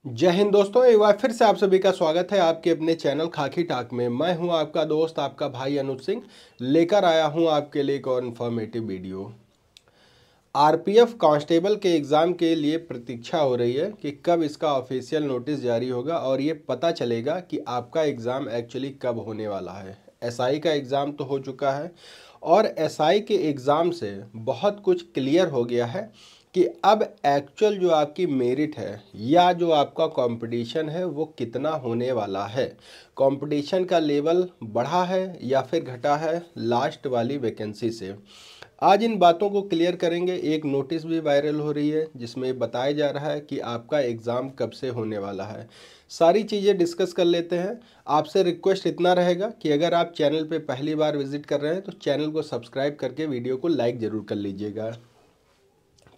जय हिंद दोस्तों, एक बार फिर से आप सभी का स्वागत है आपके अपने चैनल खाकी टाक में। मैं हूं आपका दोस्त आपका भाई अनुज सिंह, लेकर आया हूं आपके लिए एक और इन्फॉर्मेटिव वीडियो। आरपीएफ कांस्टेबल के एग्ज़ाम के लिए प्रतीक्षा हो रही है कि कब इसका ऑफिशियल नोटिस जारी होगा और ये पता चलेगा कि आपका एग्ज़ाम एक्चुअली कब होने वाला है। एसआई का एग्ज़ाम तो हो चुका है और एसआई के एग्ज़ाम से बहुत कुछ क्लियर हो गया है कि अब एक्चुअल जो आपकी मेरिट है या जो आपका कंपटीशन है वो कितना होने वाला है। कंपटीशन का लेवल बढ़ा है या फिर घटा है लास्ट वाली वैकेंसी से। आज इन बातों को क्लियर करेंगे। एक नोटिस भी वायरल हो रही है जिसमें बताया जा रहा है कि आपका एग्ज़ाम कब से होने वाला है। सारी चीज़ें डिस्कस कर लेते हैं। आपसे रिक्वेस्ट इतना रहेगा कि अगर आप चैनल पे पहली बार विजिट कर रहे हैं तो चैनल को सब्सक्राइब करके वीडियो को लाइक ज़रूर कर लीजिएगा।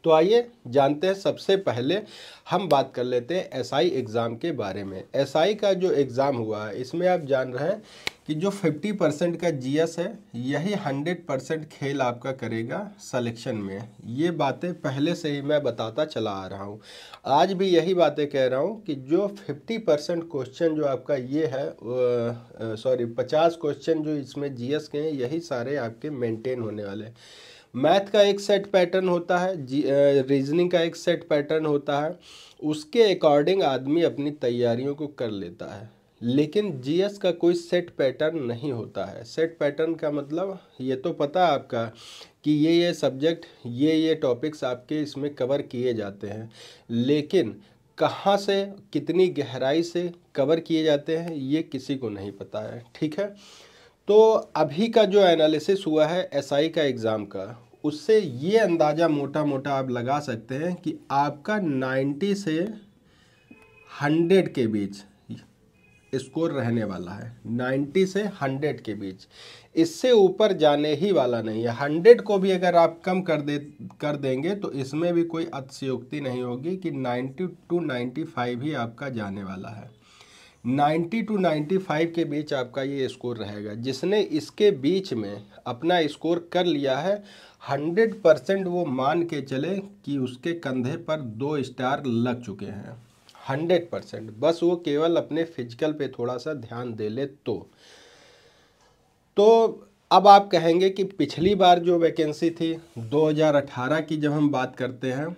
तो आइए जानते हैं। सबसे पहले हम बात कर लेते हैं एसआई एग्ज़ाम के बारे में। एसआई का जो एग्ज़ाम हुआ है इसमें आप जान रहे हैं कि जो 50% का जीएस है यही 100% खेल आपका करेगा सिलेक्शन में। ये बातें पहले से ही मैं बताता चला आ रहा हूँ, आज भी यही बातें कह रहा हूँ कि जो 50% क्वेश्चन जो आपका ये है 50 क्वेश्चन जो इसमें जीएस के हैं यही सारे आपके मेंटेन होने वाले हैं। मैथ का एक सेट पैटर्न होता है, रीजनिंग का एक सेट पैटर्न होता है, उसके अकॉर्डिंग आदमी अपनी तैयारियों को कर लेता है। लेकिन जीएस का कोई सेट पैटर्न नहीं होता है। सेट पैटर्न का मतलब ये तो पता है आपका कि ये सब्जेक्ट ये टॉपिक्स आपके इसमें कवर किए जाते हैं, लेकिन कहाँ से कितनी गहराई से कवर किए जाते हैं ये किसी को नहीं पता है। ठीक है, तो अभी का जो एनालिसिस हुआ है एसआई का एग्ज़ाम का, उससे ये अंदाज़ा मोटा मोटा आप लगा सकते हैं कि आपका 90 से 100 के बीच स्कोर रहने वाला है। 90 से 100 के बीच, इससे ऊपर जाने ही वाला नहीं है। 100 को भी अगर आप कम कर देंगे तो इसमें भी कोई अतिशयोक्ति नहीं होगी कि 90 to 95 ही आपका जाने वाला है। 90 to 95 के बीच आपका ये स्कोर रहेगा। जिसने इसके बीच में अपना स्कोर कर लिया है 100% वो मान के चले कि उसके कंधे पर 2 स्टार लग चुके हैं। 100%, बस वो केवल अपने फिजिकल पे थोड़ा सा ध्यान दे ले तो अब आप कहेंगे कि पिछली बार जो वैकेंसी थी 2018 की, जब हम बात करते हैं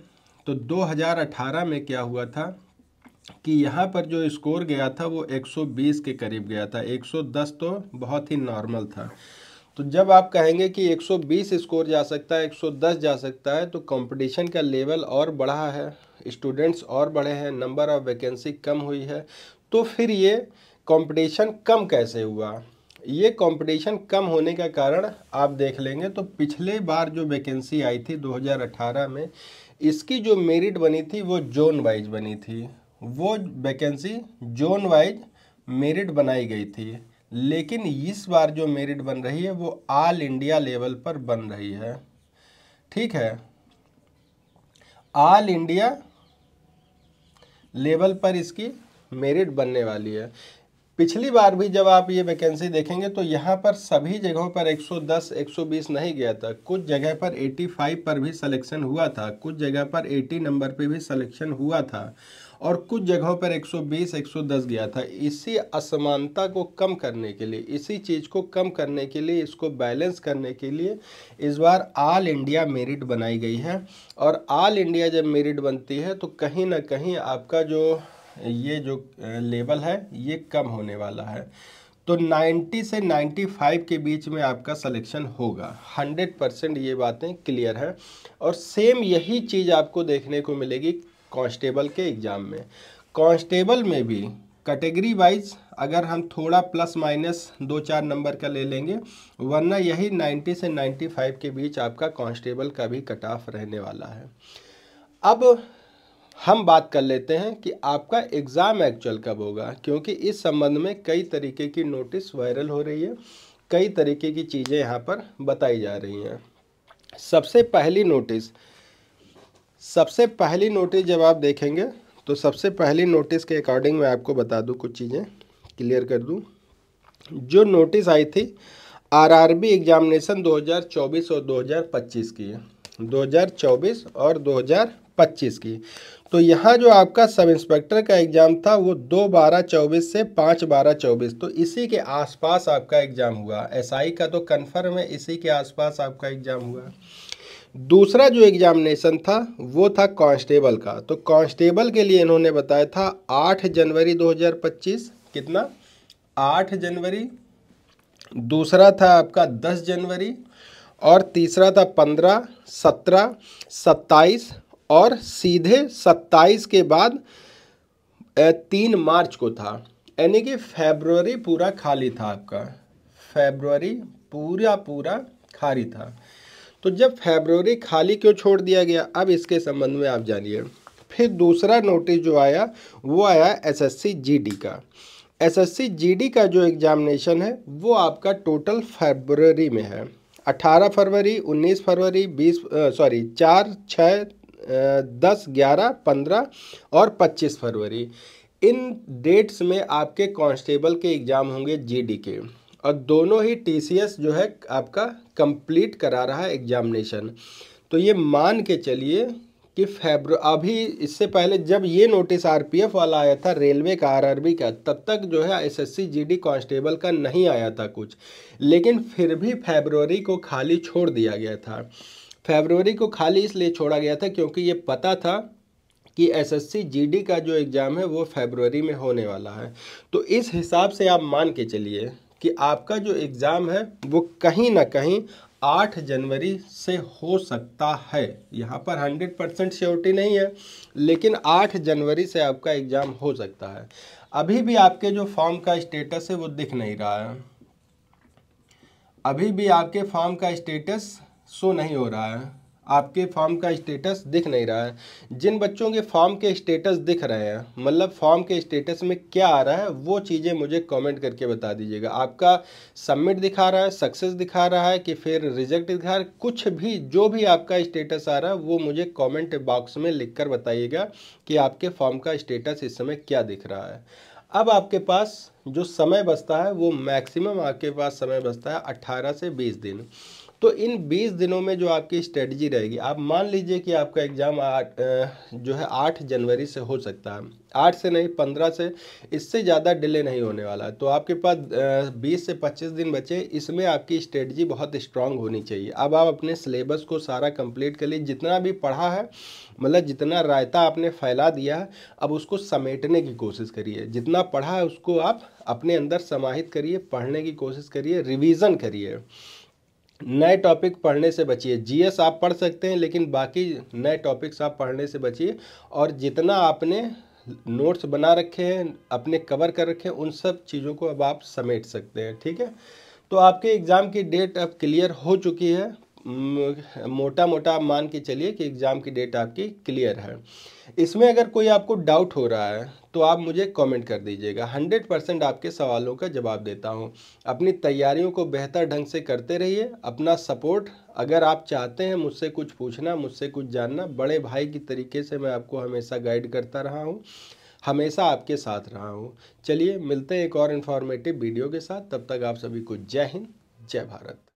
तो 2018 में क्या हुआ था कि यहाँ पर जो स्कोर गया था वो 120 के करीब गया था। 110 तो बहुत ही नॉर्मल था। तो जब आप कहेंगे कि 120 स्कोर जा सकता है, 110 जा सकता है, तो कंपटीशन का लेवल और बढ़ा है, स्टूडेंट्स और बढ़े हैं, नंबर ऑफ वैकेंसी कम हुई है। तो फिर ये कंपटीशन कम कैसे हुआ? ये कंपटीशन कम होने का कारण आप देख लेंगे तो पिछले बार जो वैकेंसी आई थी 2018 में, इसकी जो मेरिट बनी थी वो जोन वाइज बनी थी। वो वैकेंसी जोन वाइज मेरिट बनाई गई थी, लेकिन इस बार जो मेरिट बन रही है वो ऑल इंडिया लेवल पर बन रही है। ठीक है, ऑल इंडिया लेवल पर इसकी मेरिट बनने वाली है। पिछली बार भी जब आप ये वैकेंसी देखेंगे तो यहाँ पर सभी जगहों पर 110 120 नहीं गया था। कुछ जगह पर 85 पर भी सिलेक्शन हुआ था, कुछ जगह पर 80 नंबर पे भी सिलेक्शन हुआ था और कुछ जगहों पर 120 110 गया था। इसी असमानता को कम करने के लिए, इसी चीज़ को कम करने के लिए, इसको बैलेंस करने के लिए इस बार ऑल इंडिया मेरिट बनाई गई है। और ऑल इंडिया जब मेरिट बनती है तो कहीं ना कहीं आपका ये जो लेवल है ये कम होने वाला है। तो 90 से 95 के बीच में आपका सिलेक्शन होगा, 100% ये बातें क्लियर है। और सेम यही चीज़ आपको देखने को मिलेगी कांस्टेबल के एग्ज़ाम में। कांस्टेबल में भी कैटेगरी वाइज अगर हम थोड़ा प्लस माइनस 2-4 नंबर का ले लेंगे, वरना यही 90 से 95 के बीच आपका कांस्टेबल का भी कट ऑफ रहने वाला है। अब हम बात कर लेते हैं कि आपका एग्ज़ाम एक्चुअल कब होगा, क्योंकि इस संबंध में कई तरीके की नोटिस वायरल हो रही है, कई तरीके की चीज़ें यहाँ पर बताई जा रही हैं। सबसे पहली नोटिस जब आप देखेंगे तो सबसे पहली नोटिस के अकॉर्डिंग मैं आपको बता दूं, कुछ चीज़ें क्लियर कर दूं। जो नोटिस आई थी आरआरबी एग्जामिनेशन 2024 और 2025 की, 2024 और 2025 की, तो यहाँ जो आपका सब इंस्पेक्टर का एग्ज़ाम था वो 2/12/24 से 5/12/24, तो इसी के आसपास आपका एग्ज़ाम हुआ। एसआई का तो कन्फर्म है, इसी के आसपास आपका एग्ज़ाम हुआ। दूसरा जो एग्जामिनेशन था वो था कांस्टेबल का। तो कांस्टेबल के लिए इन्होंने बताया था 8 जनवरी 2025, कितना, 8 जनवरी। दूसरा था आपका 10 जनवरी और तीसरा था 15, 17, 27 और सीधे 27 के बाद 3 मार्च को था। यानी कि फरवरी पूरा खाली था आपका, फरवरी पूरा खाली था। तो जब फरवरी खाली क्यों छोड़ दिया गया, अब इसके संबंध में आप जानिए। फिर दूसरा नोटिस जो आया वो आया एसएससी जीडी का। एसएससी जीडी का जो एग्जामिनेशन है वो आपका टोटल फरवरी में है। 18 फरवरी, 19 फरवरी, 4, 6, 10, 11, 15 और 25 फरवरी। इन डेट्स में आपके कांस्टेबल के एग्ज़ाम होंगे जीडी के, और दोनों ही टीसीएस जो है आपका कंप्लीट करा रहा है एग्जामिनेशन। तो ये मान के चलिए कि अभी इससे पहले जब ये नोटिस आरपीएफ वाला आया था, रेलवे का, आरआरबी का, तब तक जो है एसएससी जीडी कांस्टेबल का नहीं आया था कुछ, लेकिन फिर भी फरवरी को खाली छोड़ दिया गया था। फरवरी को खाली इसलिए छोड़ा गया था क्योंकि ये पता था कि एसएससी जीडी का जो एग्ज़ाम है वो फरवरी में होने वाला है। तो इस हिसाब से आप मान के चलिए कि आपका जो एग्ज़ाम है वो कहीं ना कहीं 8 जनवरी से हो सकता है। यहाँ पर 100% श्योरिटी नहीं है, लेकिन 8 जनवरी से आपका एग्ज़ाम हो सकता है। अभी भी आपके जो फॉर्म का स्टेटस है वो दिख नहीं रहा है, अभी भी आपके फॉर्म का स्टेटस शो नहीं हो रहा है, आपके फॉर्म का स्टेटस दिख नहीं रहा है। जिन बच्चों के फॉर्म के स्टेटस दिख रहे हैं, मतलब फॉर्म के स्टेटस में क्या आ रहा है, वो चीज़ें मुझे कमेंट करके बता दीजिएगा। आपका सबमिट दिखा रहा है, सक्सेस दिखा रहा है कि फिर रिजेक्ट दिखा रहा है, कुछ भी जो भी आपका स्टेटस आ रहा है वो मुझे कमेंट बॉक्स में लिख कर बताइएगा कि आपके फॉर्म का स्टेटस इस समय क्या दिख रहा है। अब आपके पास जो समय बचता है वो मैक्सिमम आपके पास समय बचता है 18 से 20 दिन। तो इन 20 दिनों में जो आपकी स्ट्रेटजी रहेगी, आप मान लीजिए कि आपका एग्ज़ाम जो है 8 जनवरी से हो सकता है, 8 से नहीं 15 से, इससे ज़्यादा डिले नहीं होने वाला है। तो आपके पास 20 से 25 दिन बचे, इसमें आपकी स्ट्रेटजी बहुत स्ट्रांग होनी चाहिए। अब आप अपने सिलेबस को सारा कंप्लीट कर लीजिए, जितना भी पढ़ा है, मतलब जितना रायता आपने फैला दिया है, अब उसको समेटने की कोशिश करिए। जितना पढ़ा है उसको आप अपने अंदर समाहित करिए, पढ़ने की कोशिश करिए, रिवीजन करिए। नए टॉपिक पढ़ने से बचिए। जीएस आप पढ़ सकते हैं, लेकिन बाकी नए टॉपिक्स आप पढ़ने से बचिए। और जितना आपने नोट्स बना रखे हैं, अपने कवर कर रखे हैं, उन सब चीज़ों को अब आप समेट सकते हैं। ठीक है, तो आपके एग्ज़ाम की डेट अब क्लियर हो चुकी है। मोटा मोटा आप मान के चलिए कि एग्ज़ाम की डेट आपकी क्लियर है। इसमें अगर कोई आपको डाउट हो रहा है तो आप मुझे कमेंट कर दीजिएगा, 100% आपके सवालों का जवाब देता हूं। अपनी तैयारियों को बेहतर ढंग से करते रहिए, अपना सपोर्ट, अगर आप चाहते हैं मुझसे कुछ पूछना, मुझसे कुछ जानना, बड़े भाई की तरीके से मैं आपको हमेशा गाइड करता रहा हूं, हमेशा आपके साथ रहा हूं। चलिए मिलते हैं एक और इन्फॉर्मेटिव वीडियो के साथ, तब तक आप सभी को जय हिंद, जय भारत।